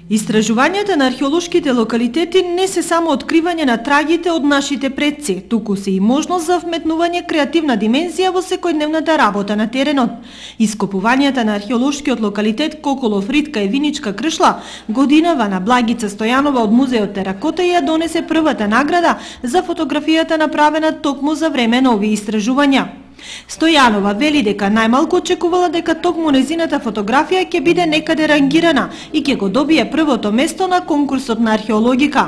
Истражувањата на археолошките локалитети не се само откривање на трагите од нашите предци, туку се и можност за вметнување креативна димензија во секојдневната работа на теренот. Ископувањата на археолошкиот локалитет Коколов рид кај Виничка Кршла годинава на Благица Стојанова од Музеот Теракота ја донесе првата награда за фотографијата направена токму за време на овие истражувања. Стојанова вели дека најмалку очекувала дека токму незината фотографија ќе биде некаде рангирана и ќе го добие првото место на конкурсот на археологика.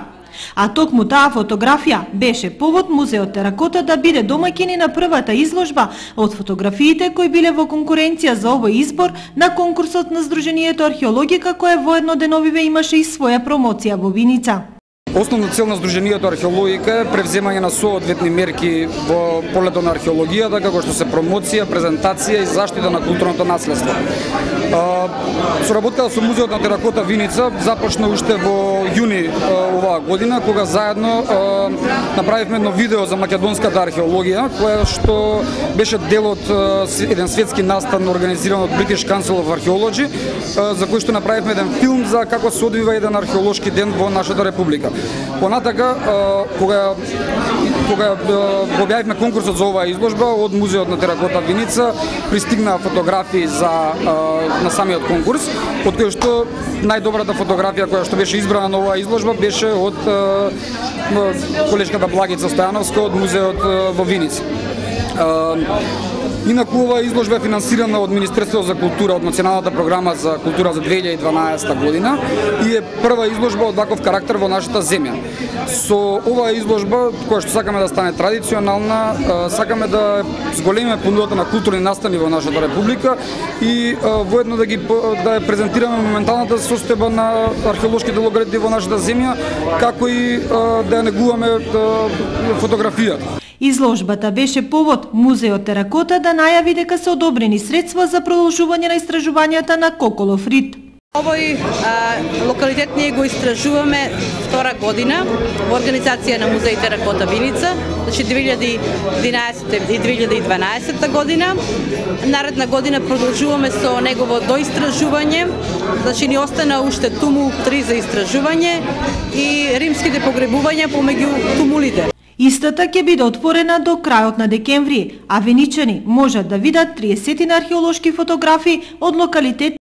А токму таа фотографија беше повод Музеот Теракота да биде домаќин на првата изложба од фотографиите кои биле во конкуренција за овој избор на конкурсот на Сдруженијето археологика, кое воедно деновиве имаше и своја промоција во Виница. Основна цел на Сдруженијето археологика е превземање на соодветни мерки во полето на археологијата, како што се промоција, презентација и заштита на културното наследство. Соработката со Музеот на Теракота Виница започна уште во јуни оваа година, кога заедно направивме едно видео за македонската археологија, која што беше дел од еден светски настан организиран од British Council of Archaeology, за кој што направивме еден филм за како се одвива еден археолошки ден во нашата република. Понатака, кога го објавивме конкурсот за оваа изложба од Музеот на Теракота Виница, пристигнаа фотографии на самиот конкурс, од кој што најдобрата фотографија која што беше избрана на оваа изложба беше од колешката Благица Стојановска од Музеот во Виница. Инаку оваа изложба е финансирана од Министерството за култура, од Националната програма за култура за 2012 година и е прва изложба од ваков карактер во нашата земја. Со оваа изложба, која што сакаме да стане традиционална, сакаме да зголемиме понудата на културни настани во нашата република и воедно да ја презентираме моменталната состојба на археолошките локалитети во нашата земја, како и да ја негуваме фотографијата. Изложбата беше повод Музеот Теракота да најави дека се одобрени средства за продолжување на истражувањата на Коколов рид. Овој локалитет ние го истражуваме втора година во организација на Музеј Теракота Виница, значи 2011 и 2012 година. Наредна година продолжуваме со негово доистражување, значи ни остана уште тумул 3 за истражување и римските погребувања помеѓу тумулите. Истата ќе биде отворена до крајот на декември, а виничани можат да видат 30 археолошки фотографии од локалитет